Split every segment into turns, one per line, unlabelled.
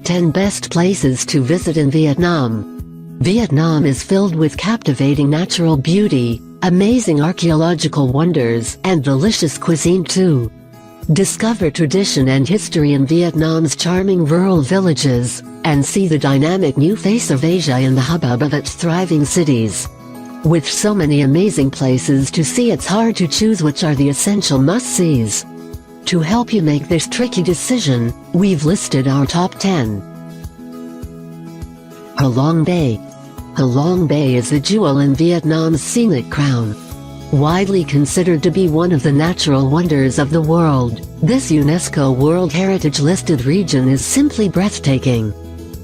10 best places to visit in Vietnam. Vietnam is filled with captivating natural beauty, amazing archaeological wonders, and delicious cuisine too. Discover tradition and history in Vietnam's charming rural villages, and see the dynamic new face of Asia in the hubbub of its thriving cities. With so many amazing places to see, it's hard to choose which are the essential must-sees. To help you make this tricky decision, we've listed our top 10. Ha Long Bay. Ha Long Bay is the jewel in Vietnam's scenic crown. Widely considered to be one of the natural wonders of the world, this UNESCO World Heritage listed region is simply breathtaking.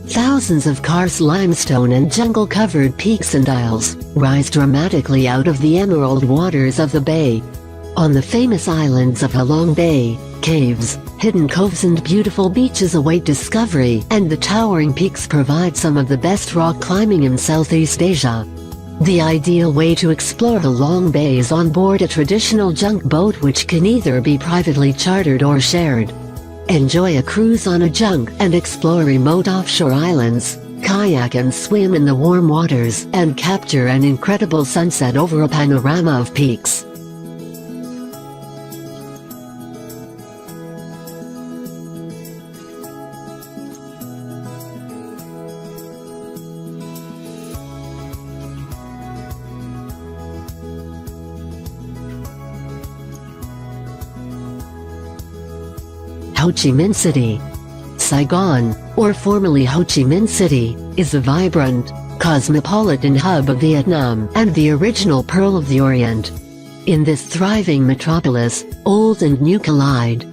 Thousands of karst limestone and jungle-covered peaks and isles rise dramatically out of the emerald waters of the bay. On the famous islands of Ha Long Bay, caves, hidden coves and beautiful beaches await discovery, and the towering peaks provide some of the best rock climbing in Southeast Asia. The ideal way to explore Ha Long Bay is on board a traditional junk boat, which can either be privately chartered or shared. Enjoy a cruise on a junk and explore remote offshore islands, kayak and swim in the warm waters, and capture an incredible sunset over a panorama of peaks. Ho Chi Minh City. Saigon, or formerly Ho Chi Minh City, is a vibrant, cosmopolitan hub of Vietnam and the original Pearl of the Orient. In this thriving metropolis, old and new collide.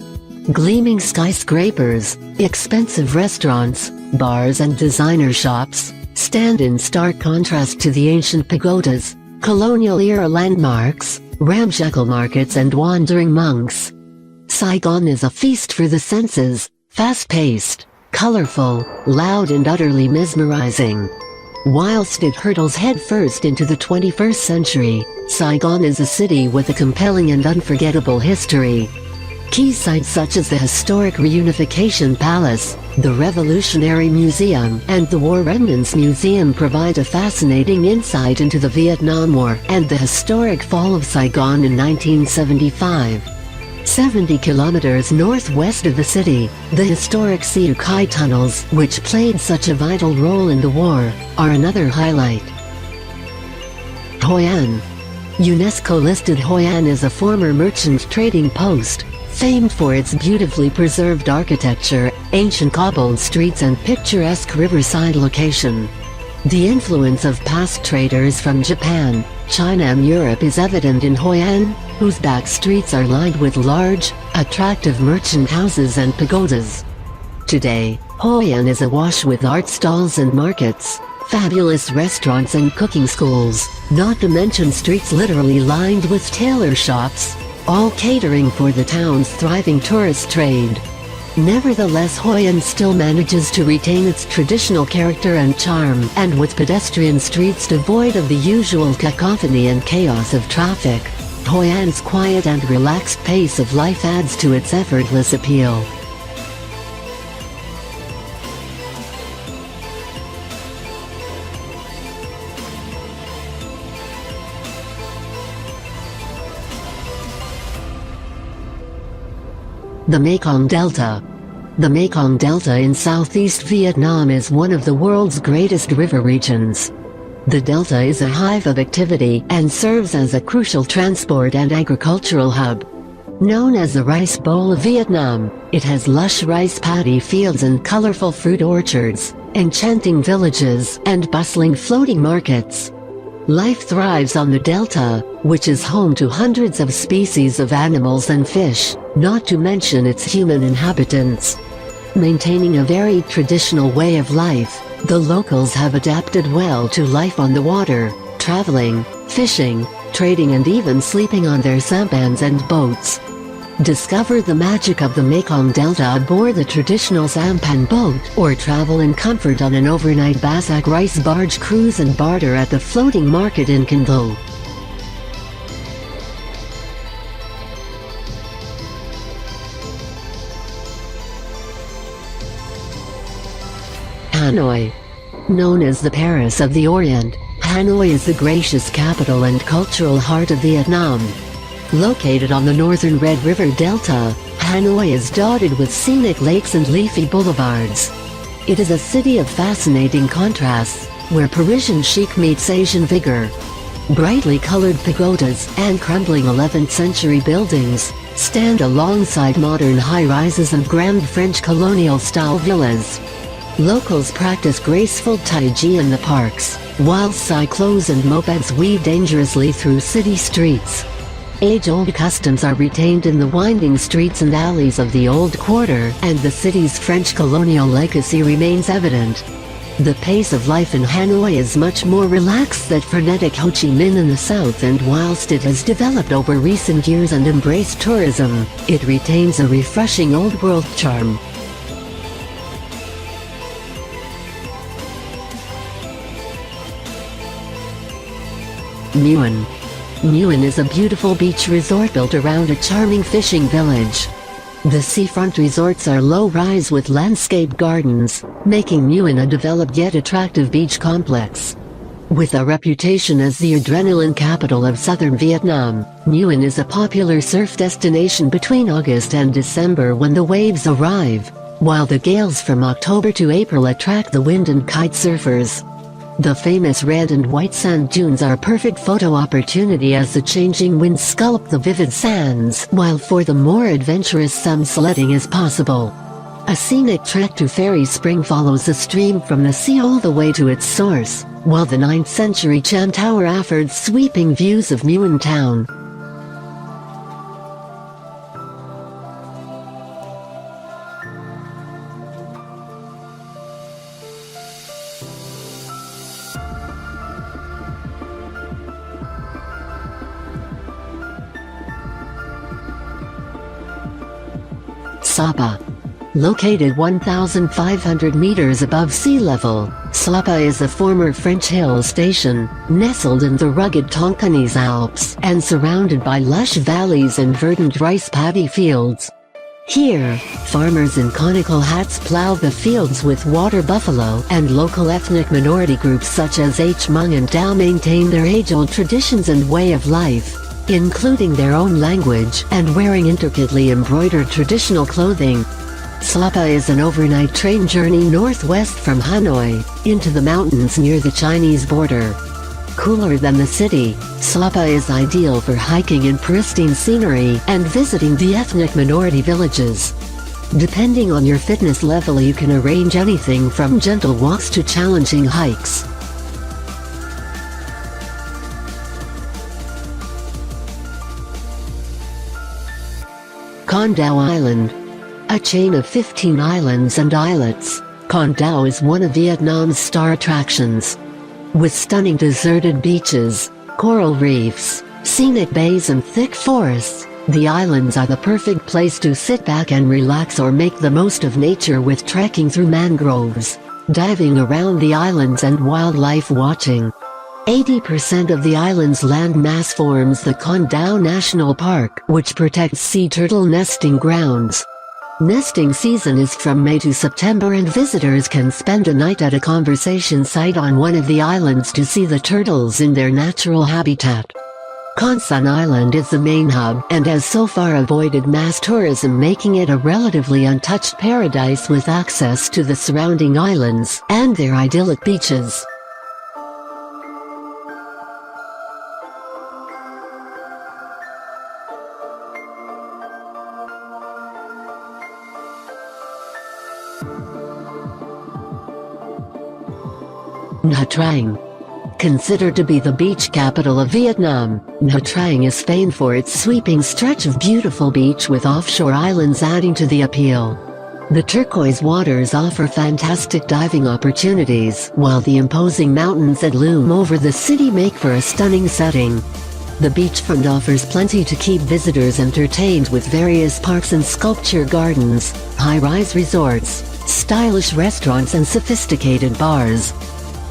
Gleaming skyscrapers, expensive restaurants, bars and designer shops stand in stark contrast to the ancient pagodas, colonial-era landmarks, ramshackle markets and wandering monks. Saigon is a feast for the senses, fast-paced, colorful, loud and utterly mesmerizing. Whilst it hurtles headfirst into the 21st century, Saigon is a city with a compelling and unforgettable history. Key sites such as the historic Reunification Palace, the Revolutionary Museum, and the War Remnants Museum provide a fascinating insight into the Vietnam War and the historic fall of Saigon in 1975. 70 kilometers northwest of the city, the historic Siu Kai tunnels, which played such a vital role in the war, are another highlight. Hoi An. UNESCO-listed Hoi An is a former merchant trading post, famed for its beautifully preserved architecture, ancient cobbled streets and picturesque riverside location. The influence of past traders from Japan, China and Europe is evident in Hoi An, whose back streets are lined with large, attractive merchant houses and pagodas. Today, Hoi An is awash with art stalls and markets, fabulous restaurants and cooking schools, not to mention streets literally lined with tailor shops, all catering for the town's thriving tourist trade. Nevertheless, Hoi An still manages to retain its traditional character and charm, and with pedestrian streets devoid of the usual cacophony and chaos of traffic, Hoi An's quiet and relaxed pace of life adds to its effortless appeal. The Mekong Delta. The Mekong Delta in southeast Vietnam is one of the world's greatest river regions. The delta is a hive of activity and serves as a crucial transport and agricultural hub. Known as the Rice Bowl of Vietnam, it has lush rice paddy fields and colorful fruit orchards, enchanting villages, and bustling floating markets. Life thrives on the delta, which is home to hundreds of species of animals and fish, not to mention its human inhabitants. Maintaining a very traditional way of life, the locals have adapted well to life on the water, traveling, fishing, trading and even sleeping on their sampans and boats. Discover the magic of the Mekong Delta aboard the traditional sampan boat, or travel in comfort on an overnight Basak rice barge cruise and barter at the floating market in Can Tho. Hanoi. Known as the Paris of the Orient, Hanoi is the gracious capital and cultural heart of Vietnam. Located on the northern Red River Delta, Hanoi is dotted with scenic lakes and leafy boulevards. It is a city of fascinating contrasts, where Parisian chic meets Asian vigor. Brightly colored pagodas and crumbling 11th century buildings stand alongside modern high-rises and grand French colonial-style villas. Locals practice graceful tai chi in the parks, while cyclos and mopeds weave dangerously through city streets. Age-old customs are retained in the winding streets and alleys of the Old Quarter, and the city's French colonial legacy remains evident. The pace of life in Hanoi is much more relaxed than frenetic Ho Chi Minh in the south, and whilst it has developed over recent years and embraced tourism, it retains a refreshing old-world charm. Muan. Muan is a beautiful beach resort built around a charming fishing village. The seafront resorts are low-rise with landscape gardens, making Muan a developed yet attractive beach complex. With a reputation as the adrenaline capital of southern Vietnam, Muan is a popular surf destination between August and December when the waves arrive, while the gales from October to April attract the wind and kite surfers. The famous red and white sand dunes are a perfect photo opportunity as the changing winds sculpt the vivid sands, while for the more adventurous some sledding is possible. A scenic trek to Fairy Spring follows the stream from the sea all the way to its source, while the 9th century Cham Tower affords sweeping views of Muan town. Sapa. Located 1,500 meters above sea level, Sapa is a former French hill station, nestled in the rugged Tonkinese Alps and surrounded by lush valleys and verdant rice paddy fields. Here, farmers in conical hats plow the fields with water buffalo, and local ethnic minority groups such as Hmong and Dao maintain their age-old traditions and way of life, including their own language and wearing intricately embroidered traditional clothing. Sapa is an overnight train journey northwest from Hanoi, into the mountains near the Chinese border. Cooler than the city, Sapa is ideal for hiking in pristine scenery and visiting the ethnic minority villages. Depending on your fitness level, you can arrange anything from gentle walks to challenging hikes. Con Dao Island. A chain of 15 islands and islets, Con Dao is one of Vietnam's star attractions. With stunning deserted beaches, coral reefs, scenic bays and thick forests, the islands are the perfect place to sit back and relax or make the most of nature with trekking through mangroves, diving around the islands and wildlife watching. 80% of the island's land mass forms the Con Dao National Park, which protects sea turtle nesting grounds. Nesting season is from May to September, and visitors can spend a night at a conservation site on one of the islands to see the turtles in their natural habitat. Con Son Island is the main hub and has so far avoided mass tourism, making it a relatively untouched paradise with access to the surrounding islands and their idyllic beaches. Nha Trang. Considered to be the beach capital of Vietnam, Nha Trang is famed for its sweeping stretch of beautiful beach with offshore islands adding to the appeal. The turquoise waters offer fantastic diving opportunities, while the imposing mountains that loom over the city make for a stunning setting. The beachfront offers plenty to keep visitors entertained with various parks and sculpture gardens, high-rise resorts, stylish restaurants and sophisticated bars.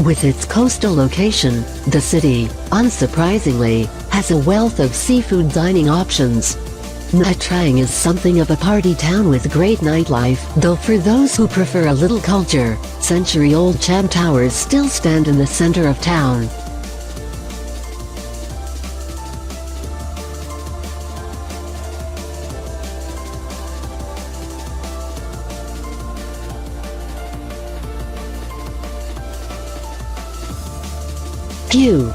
With its coastal location, the city, unsurprisingly, has a wealth of seafood dining options. Nha Trang is something of a party town with great nightlife, though for those who prefer a little culture, century-old Cham Towers still stand in the center of town. Hue.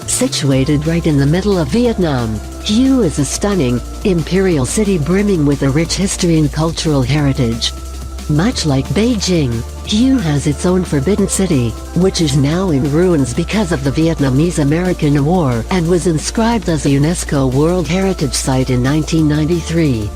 Situated right in the middle of Vietnam, Hue is a stunning, imperial city brimming with a rich history and cultural heritage. Much like Beijing, Hue has its own Forbidden City, which is now in ruins because of the Vietnamese-American War and was inscribed as a UNESCO World Heritage Site in 1993.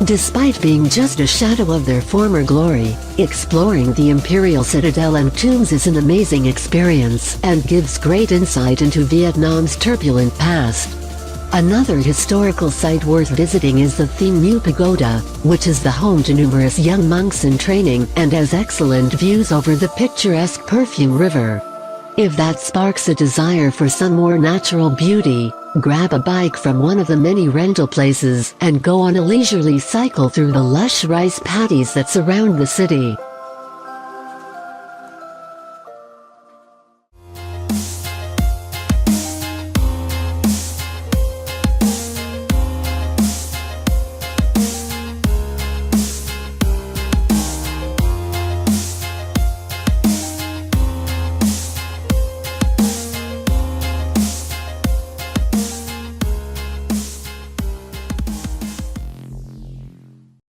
Despite being just a shadow of their former glory, exploring the Imperial Citadel and tombs is an amazing experience and gives great insight into Vietnam's turbulent past. Another historical site worth visiting is the Thien Mu Pagoda, which is the home to numerous young monks in training and has excellent views over the picturesque Perfume River. If that sparks a desire for some more natural beauty, grab a bike from one of the many rental places and go on a leisurely cycle through the lush rice paddies that surround the city.